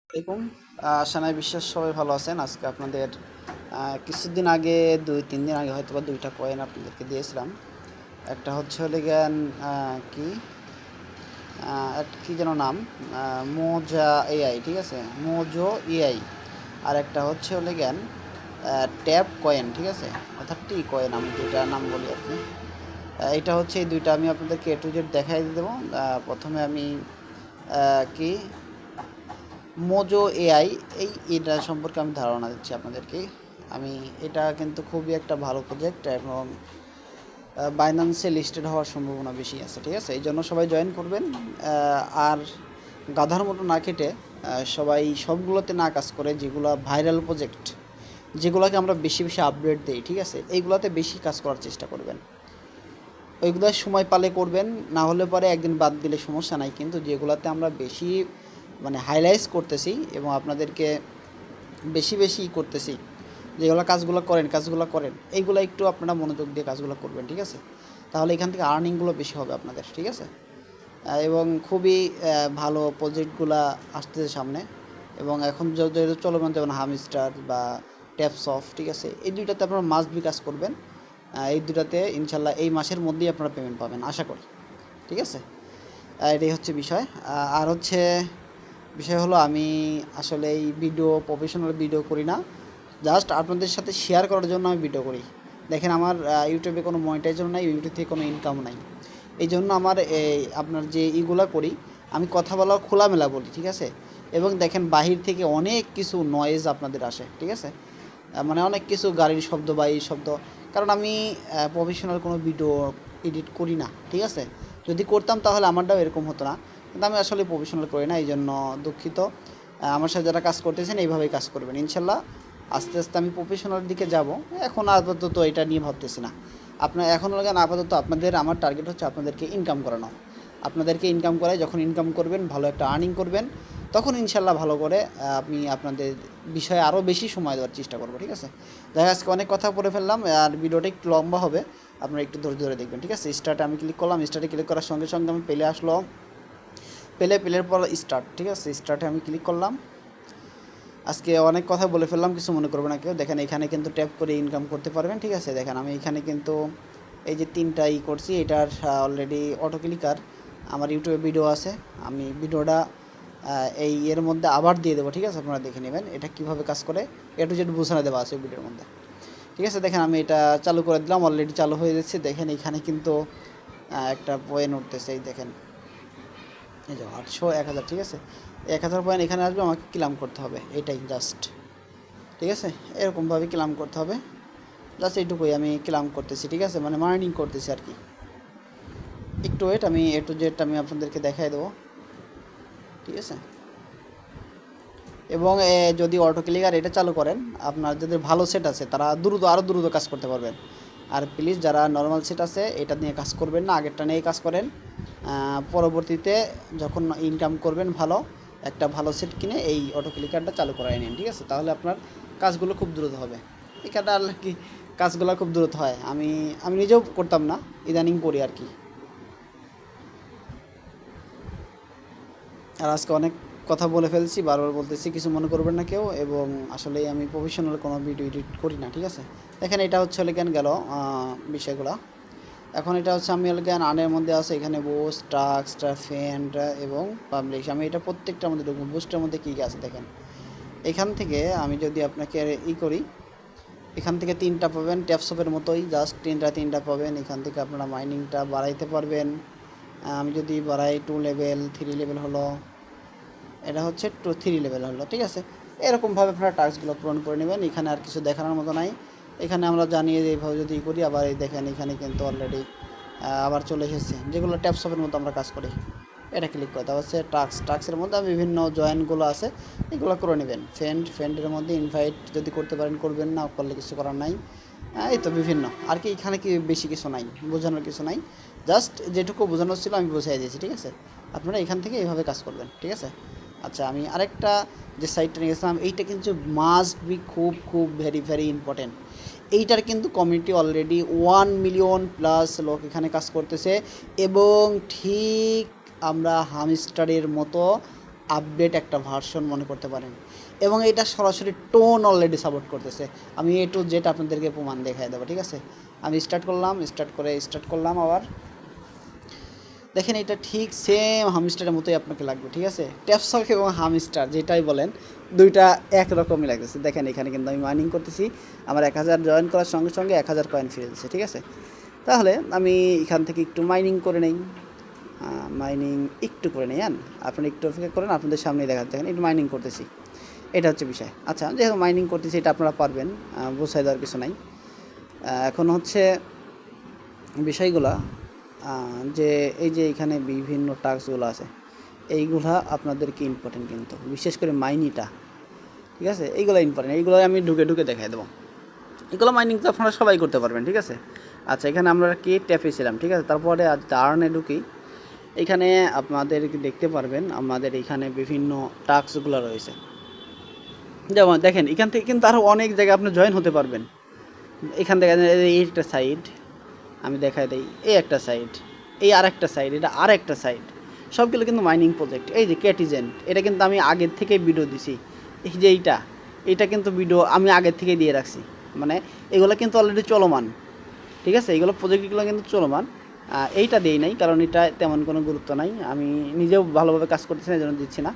আসসালামাইকুম। সানাই বিশ্বাস সবাই ভালো আছেন। আজকে আপনাদের কিছুদিন আগে 2-3 দিন আগে হয়তো বা 2টা কয়েন আপনাদেরকে দিয়েছিলাম। একটা হচ্ছে হলে জ্ঞান কি একটা কি যেন নাম, মোজা এআই, ঠিক আছে, মোজো এআই। আর একটা হচ্ছে হলে জ্ঞান ট্যাপ কয়েন, ঠিক আছে, অর্থাৎ টি কয়েন আমি যেটা নাম বলি আর কি। এটা হচ্ছে এই দুইটা আমি আপনাদেরকে এ টু জেড দেখাই দেবো। প্রথমে আমি কি মোজো এআই, এটা সম্পর্কে আমি ধারণা দিচ্ছি আপনাদেরকে। আমি এটা কিন্তু খুবই একটা ভালো প্রজেক্ট এবং বাইন্যান্সে লিস্টেড হওয়ার সম্ভাবনা বেশি আছে, ঠিক আছে, এই জন্য সবাই জয়েন করবেন। আর গাধার মতো না খেটে সবাই সবগুলোতে না কাজ করে, যেগুলো ভাইরাল প্রজেক্ট, যেগুলোকে আমরা বেশি বেশি আপডেট দিই, ঠিক আছে, এইগুলোতে বেশি কাজ করার চেষ্টা করবেন। ওইগুলো সময় পালে করবেন, না হলে পরে একদিন বাদ দিলে সমস্যা নাই, কিন্তু যেগুলোতে আমরা বেশি মানে হাইলাইটস করতেছি এবং আপনাদেরকে বেশি বেশি করতেছি, যেগুলো কাজগুলো করেন এইগুলো একটু আপনারা মনোযোগ দিয়ে কাজগুলো করবেন, ঠিক আছে, তাহলে এখান থেকে আর্নিংগুলো বেশি হবে আপনাদের, ঠিক আছে। এবং খুবই ভালো প্রজেক্টগুলা আসতেছে সামনে। এবং এখন যেহেতু চলমান, যেমন হামস্টার বা ট্যাপসফট, ঠিক আছে, এই দুইটাতে আপনারা মাস্ট বি কাজ করবেন। এই দুটাতে ইনশাল্লাহ এই মাসের মধ্যেই আপনারা পেমেন্ট পাবেন আশা করি, ঠিক আছে। এটাই হচ্ছে বিষয়। আর হচ্ছে বিষয় হলো, আমি আসলে এই প্রফেশনাল ভিডিও করি না, জাস্ট আপনাদের সাথে শেয়ার করার জন্য আমি ভিডিও করি। দেখেন, আমার ইউটিউবে কোনো মনিটাইজেশন নাই, ইউটিউব থেকে কোনো ইনকাম নাই। এই জন্য আমার এই আপনার যে ইগুলা করি, আমি কথা বলা খোলামেলা বলি, ঠিক আছে। এবং দেখেন, বাহির থেকে অনেক কিছু নয়েজ আপনাদের আসে, ঠিক আছে, মানে অনেক কিছু গাড়ির শব্দ বা এই শব্দ, কারণ আমি প্রফেশনাল কোনো ভিডিও এডিট করি না, ঠিক আছে। যদি করতাম তাহলে আমারটাও এরকম হতো না, কিন্তু আমি আসলে প্রফেশনাল করি না, এই জন্য দুঃখিত। আমার সাথে যারা কাজ করতেছেন এইভাবেই কাজ করবেন ইনশাল্লাহ। আস্তে আস্তে আমি প্রফেশনাল দিকে যাব। এখন আপাতত এটা নিয়ে ভাবতেছি না। আপনার এখন লাগান আপাতত আমার টার্গেট হচ্ছে আপনাদেরকে ইনকাম করানো। আপনাদেরকে ইনকাম করাই, যখন ইনকাম করবেন, ভালো একটা আর্নিং করবেন, তখন ইনশাল্লাহ ভালো করে আমি আপনাদের বিষয়ে আরও বেশি সময় দেওয়ার চেষ্টা করবো, ঠিক আছে। দেখা, আজকে অনেক কথা বলে ফেললাম, আর ভিডিওটা একটু লম্বা হবে, আপনারা একটু ধৈর্য ধরে দেখবেন, ঠিক আছে। স্টার্টে আমি ক্লিক করলাম, স্টার্টে ক্লিক করার সঙ্গে সঙ্গে আমি পেলে আসলো, পেলের পর স্টার্ট, ঠিক আছে, স্টার্টে আমি ক্লিক করলাম। আজকে অনেক কথা বলে ফেললাম, কিছু মনে করবে না কেউ। দেখেন, এখানে কিন্তু ট্যাপ করে ইনকাম করতে পারবেন, ঠিক আছে। দেখেন, আমি এখানে কিন্তু এই যে 3টা করছি, এটার অলরেডি অটো ক্লিকার আমার ইউটিউবে ভিডিও আছে। আমি ভিডিওটা এই এর মধ্যে আবার দিয়ে দেবো, ঠিক আছে, আপনারা দেখে নেবেন এটা কীভাবে কাজ করে। এ টু জেড বোঝানো দেওয়া আছে ভিডিওর মধ্যে, ঠিক আছে। দেখেন, আমি এটা চালু করে দিলাম, অলরেডি চালু হয়ে যাচ্ছে। দেখেন, এখানে কিন্তু একটা পয়েন্ট উঠতেছে, এই দেখেন, এই যে 800, 1000, ঠিক আছে। 1000 পয়েন্ট এখানে আসবে, আমাকে ক্লাম করতে হবে, এটাই জাস্ট, ঠিক আছে। এরকমভাবে ক্লাম করতে হবে, জাস্ট এইটুকুই আমি ক্লাম করতেছি, ঠিক আছে, মানে মার্নিং করতেছি আর কি। একটু ওয়েট, আমি এ টু জেড আমি আপনাদেরকে দেখাই দেবো, ঠিক আছে। এবং যদি অটো ক্লিকার এটা চালু করেন, আপনার যাদের ভালো সেট আছে তারা আরও দ্রুত কাজ করতে পারবেন। আর প্লিজ, যারা নর্মাল সেট আছে এটা নিয়ে কাজ করবেন না, আগেরটা নিয়েই কাজ করেন। পরবর্তীতে যখন ইনকাম করবেন, একটা ভালো সেট কিনে এই অটো ক্লিকারটা চালু করাই নিন, ঠিক আছে, তাহলে আপনার কাজগুলো খুব দ্রুত হবে। এখানটা আর কি, কাজগুলো খুব দ্রুত হয়। আমি আমি নিজেও করতাম না, ইদানিং করি আর কি। আর আজকে অনেক কথা বলে ফেলছি, বারবার বলতেছি, কিছু মনে করবেন না কেউ। এবং আসলে আমি প্রফেশনাল কোনো ভিডিও এডিট করি না, ঠিক আছে। দেখেন, এটা হচ্ছে হলে জ্ঞান গেল বিষয়গুলো। এখন এটা হচ্ছে, আমি হলে জ্ঞান আনের মধ্যে আছে, এখানে বুস্ট, টাক্সটা, ফ্রেন্ড এবং পাবলিশ। আমি এটা প্রত্যেকটার মধ্যে ঢুকবো। বুস্টের মধ্যে কী কী আছে দেখেন, এখান থেকে আমি যদি আপনাকে করি, এখান থেকে 3টা পাবেন, ট্যাপসপের মতোই, জাস্ট তিনটা পাবেন। এখান থেকে আপনারা মাইনিংটা বাড়াইতে পারবেন। আমি যদি বাড়াই 2 লেভেল, 3 লেভেল হলো, এটা হচ্ছে 3 লেভেল হলো, ঠিক আছে। এরকমভাবে আপনারা টাস্কগুলো পূরণ করে নেবেন। এখানে আর কিছু দেখানোর মতো নাই। এখানে আমরা জানিয়ে যে এইভাবে যদি করি, আবার এই দেখেন, এখানে কিন্তু অলরেডি আবার চলে এসেছে, যেগুলো ট্যাপসপের মতো আমরা কাজ করি। এটা ক্লিক করতে হচ্ছে টাস্কের মধ্যে বিভিন্ন জয়েনগুলো আছে, এগুলো করে নেবেন। ফ্রেন্ডের মধ্যে ইনভাইট যদি করতে পারেন করবেন, না করলে কিছু করার নাই। এই তো বিভিন্ন আর কি, এখানে কি বেশি কিছু নাই, বোঝানোর কিছু নাই, জাস্ট যেটুকু বোঝানোর ছিল আমি বুঝিয়ে দিয়েছি, ঠিক আছে। আপনারা এখান থেকে এইভাবে কাজ করবেন, ঠিক আছে। আচ্ছা, আমি আরেকটা যে সাইটটা নিয়ে গেছিলাম, এইটা কিন্তু মাস্ট বি খুব খুব ভেরি ভেরি ইম্পর্টেন্ট। এইটার কিন্তু কমিউনিটি অলরেডি 1 মিলিয়ন+ লোক এখানে কাজ করতেছে। এবং ঠিক আমরা হামস্টারের মতো আপডেট একটা ভার্সন মনে করতে পারেন, এবং এটা সরাসরি টোন অলরেডি সাপোর্ট করতেছে। আমি এ টু জেড আপনাদেরকে প্রমাণ দেখাই দেবো, ঠিক আছে। আমি স্টার্ট করলাম আবার দেখেন এটা ঠিক সেম হামস্টারের মতোই আপনাকে লাগবে, ঠিক আছে। ট্যাপসক এবং হামস্টার যেটাই বলেন দুইটা একরকমই লাগতেছে। দেখেন এখানে কিন্তু আমি মাইনিং করতেছি, আমার 1000 জয়েন করার সঙ্গে সঙ্গে 1000 কয়েন ফিরে দিচ্ছে, ঠিক আছে। তাহলে আমি এখান থেকে একটু মাইনিং করে নেই, আপনি একটু অপেক্ষা করেন, আপনাদের সামনেই দেখাচ্ছি। দেখেন একটু মাইনিং করতেছি, এটা হচ্ছে বিষয়। আচ্ছা, যেহেতু মাইনিং করতেছি এটা আপনারা পারবেন, বোঝাই দেওয়ার কিছু নাই। এখন হচ্ছে বিষয়গুলা যে এই যে এখানে বিভিন্ন টাস্কগুলো আছে, এইগুলা আপনাদেরকে ইম্পর্টেন্ট, কিন্তু বিশেষ করে মাইনিটা, ঠিক আছে। এইগুলো ইম্পর্টেন্ট, এইগুলো আমি ঢুকে ঢুকে দেখাই দেবো। এগুলো মাইনিং তো আপনারা সবাই করতে পারবেন, ঠিক আছে। আচ্ছা, এখানে আমরা কি ট্যাপে ছিলাম, ঠিক আছে। তারপরে আজ আর্নে ঢুকি, এখানে আপনাদের দেখতে পারবেন আমাদের এখানে বিভিন্ন টাস্কগুলো রয়েছে। যেমন দেখেন এখান থেকে কিন্তু আরও অনেক জায়গায় আপনি জয়েন হতে পারবেন। এখান থেকে এই একটা সাইড আমি দেখাই দিই, এই একটা সাইড, এই আর একটা সাইড, এটা আর একটা সাইড, সবগুলো কিন্তু মাইনিং প্রজেক্ট। এই যে ক্যাটিজেন্ট, এটা কিন্তু আমি আগের থেকে ভিডিও দিছি। এই যে এইটা কিন্তু ভিডিও আমি আগের থেকে দিয়ে রাখছি, মানে এগুলো কিন্তু অলরেডি চলমান, ঠিক আছে। এইগুলো প্রজেক্টগুলো কিন্তু চলমান। এইটা দিই নাই কারণ এটা তেমন কোনো গুরুত্ব নাই, আমি নিজেও ভালোভাবে কাজ করতেছি না, এই জন্য দিচ্ছি না।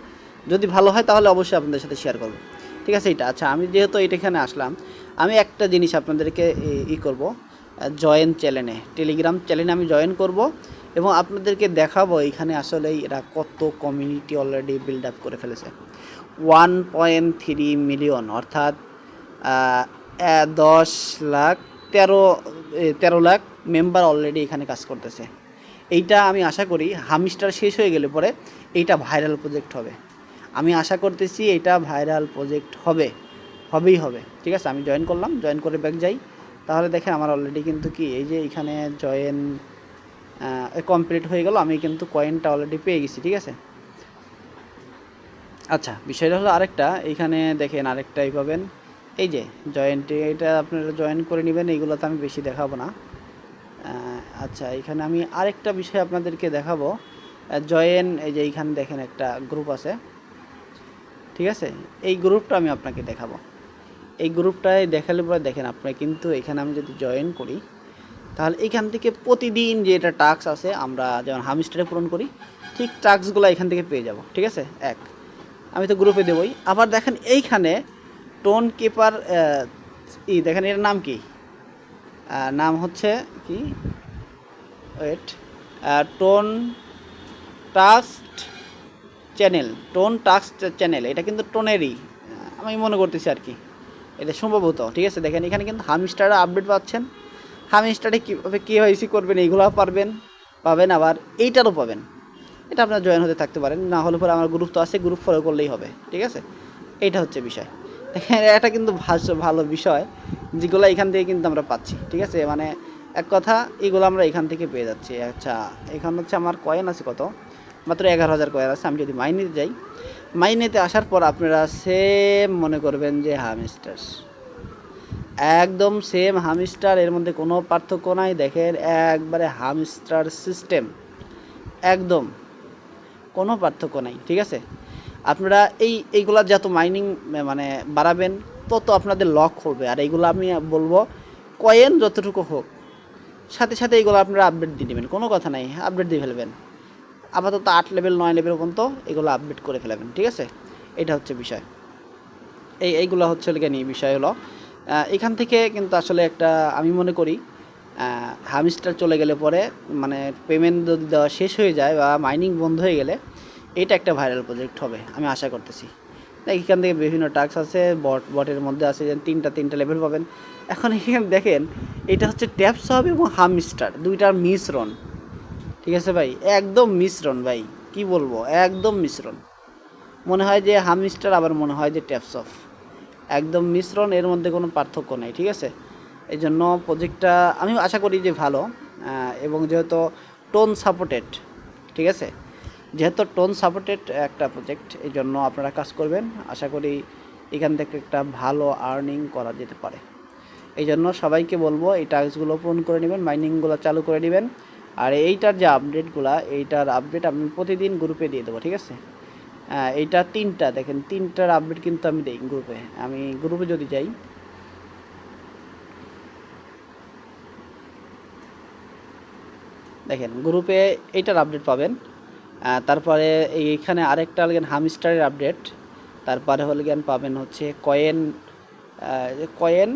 যদি ভালো হয় তাহলে অবশ্যই আপনাদের সাথে শেয়ার করবো, ঠিক আছে। এইটা আচ্ছা, আমি যেহেতু এখানে আসলাম, আমি একটা জিনিস আপনাদেরকে করব, জয়েন চ্যানেলে, টেলিগ্রাম চ্যানেলে আমি জয়েন করব এবং আপনাদেরকে দেখাবো এখানে আসলে এরা কত কমিউনিটি অলরেডি বিল্ড আপ করে ফেলেছে। 1.3 মিলিয়ন, অর্থাৎ 10 লাখ 13 লাখ মেম্বার অলরেডি এখানে কাজ করতেছে। এইটা আমি আশা করি হামস্টার শেষ হয়ে গেলে পরে এইটা ভাইরাল প্রজেক্ট হবে। আমি আশা করতেছি এটা ভাইরাল প্রজেক্ট হবেই হবে, ঠিক আছে। আমি জয়েন করলাম, জয়েন করে ব্যাক যাই, তাহলে দেখেন আমার অলরেডি কিন্তু কি এই যে এখানে জয়েন কমপ্লিট হয়ে গেল, আমি কিন্তু কয়েনটা অলরেডি পেয়ে গেছি, ঠিক আছে। আচ্ছা, বিষয়টা হলো আরেকটা, এইখানে দেখেন আরেকটাই পাবেন, এই যে জয়েন্টে, এটা আপনারা জয়েন করে নেবেন, এইগুলো তো আমি বেশি দেখাবো না। আচ্ছা, এখানে আমি আরেকটা বিষয় আপনাদেরকে দেখাবো, জয়েন, এই যে এইখানে দেখেন একটা গ্রুপ আছে, ঠিক আছে। এই গ্রুপটা আমি আপনাকে দেখাবো, এই গ্রুপটায় দেখালে পরে দেখেন আপনি কিন্তু এখানে আমি যদি জয়েন করি তাহলে এখান থেকে প্রতিদিন যে এটা টাস্ক আছে, আমরা যেমন হামস্টারে পূরণ করি ঠিক টাস্কগুলো এখান থেকে পেয়ে যাব, ঠিক আছে। আমি তো গ্রুপে দেবই। আবার দেখেন এইখানে টোন কিপার, দেখেন এর নাম কি, নাম হচ্ছে কি, ওয়েট, টোন টাস্ক চ্যানেল, এটা কিন্তু টোনেরই, আমি মনে করতেছি আর কি, এটা সম্ভবত, ঠিক আছে। দেখেন এখানে কিন্তু হামস্টারে আপডেট পাচ্ছেন, হামস্টারে কীভাবে কেওয়াইসি করবেন এইগুলো পাবেন, আবার এইটারও পাবেন। এটা আপনারা জয়েন হতে থাকতে পারেন, না হলে পরে আমার গ্রুপ তো আছে, গ্রুপ ফলো করলেই হবে, ঠিক আছে। এইটা হচ্ছে বিষয়। দেখেন এটা কিন্তু ভালো বিষয়, যেগুলো এখান থেকে কিন্তু আমরা পাচ্ছি, ঠিক আছে। মানে এক কথা এগুলো আমরা এখান থেকে পেয়ে যাচ্ছি। আচ্ছা, এখানে হচ্ছে আমার কয়েন আছে কত, মাত্র 11,000 কয়েন আছে। আমি যদি মাইনেতে যাই, মাইনেতে আসার পর আপনারা সেম মনে করবেন যে হামস্টার, একদম সেম হামস্টার, এর মধ্যে কোনো পার্থক্য নাই। দেখেন একবারে হামস্টার সিস্টেম, একদম কোনো পার্থক্য নাই, ঠিক আছে। আপনারা এইগুলা যত মাইনিং মানে বাড়াবেন তত আপনাদের লক হবে। আর এইগুলো আমি বলবো কয়েন যতটুকু হোক, সাথে সাথে এইগুলো আপনারা আপডেট দিয়ে দেবেন, কোনো কথা নাই, আপডেট দিয়ে ফেলবেন। আপাতত 8 লেভেল 9 লেভেল পর্যন্ত এগুলো আপডেট করে ফেলবেন, ঠিক আছে। এটা হচ্ছে বিষয়, এইগুলো হচ্ছে নিয়ে বিষয় হলো এখান থেকে কিন্তু আসলে একটা আমি মনে করি হামস্টার চলে গেলে পরে, মানে পেমেন্ট যদি দেওয়া শেষ হয়ে যায় বা মাইনিং বন্ধ হয়ে গেলে, এটা একটা ভাইরাল প্রজেক্ট হবে আমি আশা করতেছি। এখান থেকে বিভিন্ন টাস্ক আছে, বটের মধ্যে আছে যে তিনটা লেভেল পাবেন। এখন এখানে দেখেন এটা হচ্ছে ট্যাপসপ এবং হামস্টার দুইটার মিশ্রণ, ঠিক আছে ভাই, একদম মিশ্রণ ভাই, কি বলবো, একদম মিশ্রণ। মনে হয় যে হামস্টার, আবার মনে হয় যে ট্যাপসপ, একদম মিশ্রণ, এর মধ্যে কোনো পার্থক্য নেই, ঠিক আছে। এই জন্য প্রজেক্টটা আমি আশা করি যে ভালো, এবং যেহেতু টোন সাপোর্টেড, ঠিক আছে, যেহেতু টোন সাপোর্টেড একটা প্রজেক্ট, এই জন্য আপনারা কাজ করবেন, আশা করি এখান থেকে একটা ভালো আর্নিং করা যেতে পারে। এই জন্য সবাইকে বলবো এই টাস্কগুলো পূরণ করে নেবেন, মাইনিংগুলো চালু করে নেবেন। আর এইটার যে আপডেটগুলো, এইটার আপডেট আমি প্রতিদিন গ্রুপে দিয়ে দেবো, ঠিক আছে। এইটা তিনটা দেখেন, তিনটার আপডেট কিন্তু আমি দেই গ্রুপে। আমি গ্রুপে যদি যাই, দেখেন গ্রুপে এইটার আপডেট পাবেন। তারপরে এইখানে আরেকটা হলেন হামস্টারের আপডেট। তারপরে হলে গেন পাবেন হচ্ছে কয়েন, কয়েন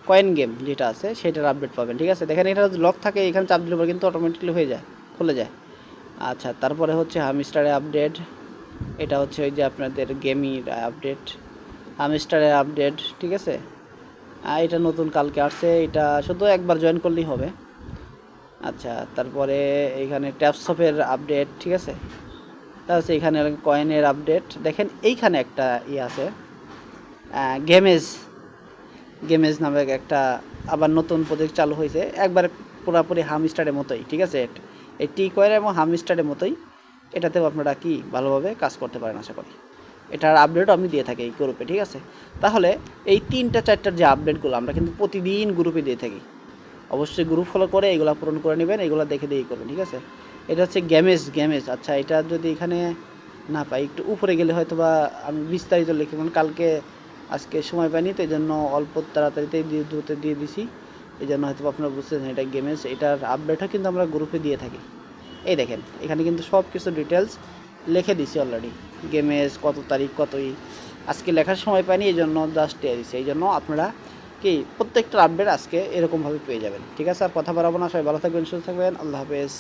কয়েন গেম যেটা আছে সেটার আপডেট পাবেন। ঠিক আছে, দেখেন এটা লক থাকে, এখানে চাপ দিলে পরে কিন্তু অটোমেটিকলি হয়ে যায়, খুলে যায়। আচ্ছা, তারপরে হচ্ছে হামস্টারের আপডেট, এটা হচ্ছে ওই যে আপনাদের গেমির আপডেট, হামস্টারের আপডেট। ঠিক আছে, এটা নতুন কালকে আসছে, এটা শুধু একবার জয়েন করলেই হবে। আচ্ছা, তারপরে এইখানে ট্যাপসপের আপডেট। ঠিক আছে, তারপর এখানে কয়েনের আপডেট। দেখেন এইখানে একটা আছে, গেমেজ, গেমেজ নামে একটা আবার নতুন প্রজেক্ট চালু হয়েছে, একবার পুরাপুরি হামস্টারের মতোই। ঠিক আছে, এই টি কয়েন এবং হামস্টারের মতোই, এটাতেও আপনারা কি ভালোভাবে কাজ করতে পারেন আশা করি। এটার আপডেট আমি দিয়ে থাকি এই গ্রুপে। ঠিক আছে, তাহলে এই তিনটা চারটার যে আপডেটগুলো আমরা কিন্তু প্রতিদিন গ্রুপে দিয়ে থাকি। অবশ্যই গ্রুপ ফলো করে এগুলো পূরণ করে নেবেন, এগুলো দেখে দিয়েই করবেন। ঠিক আছে, এটা হচ্ছে গেমেজ, গেমেজ। আচ্ছা, এটা যদি এখানে না পাই, একটু উপরে গেলে হয়তো বা আমি বিস্তারিত লিখি, কারণ কালকে আজকে সময় পাইনি, তো এই জন্য অল্প তাড়াতাড়িতেই দ্রুত দিয়ে দিছি। এই জন্য হয়তো আপনারা বুঝতেছেন এটা গেমেজ, এটার আপডেটও কিন্তু আমরা গ্রুপে দিয়ে থাকি। এই দেখেন এখানে কিন্তু সব কিছু ডিটেলস লিখে দিছি অলরেডি, গেমেজ কত তারিখ কতই। আজকে লেখার সময় পাইনি, এই জন্য জাস্ট দিয়ে দিছি। এই জন্য আপনারা কি প্রত্যেকটা আপডেট আজকে এরকমভাবে পেয়ে যাবেন। ঠিক আছে, আর কথা বাড়াবো না, সবাই ভালো থাকবেন, সুস্থ থাকবেন, আল্লাহ হাফেজ।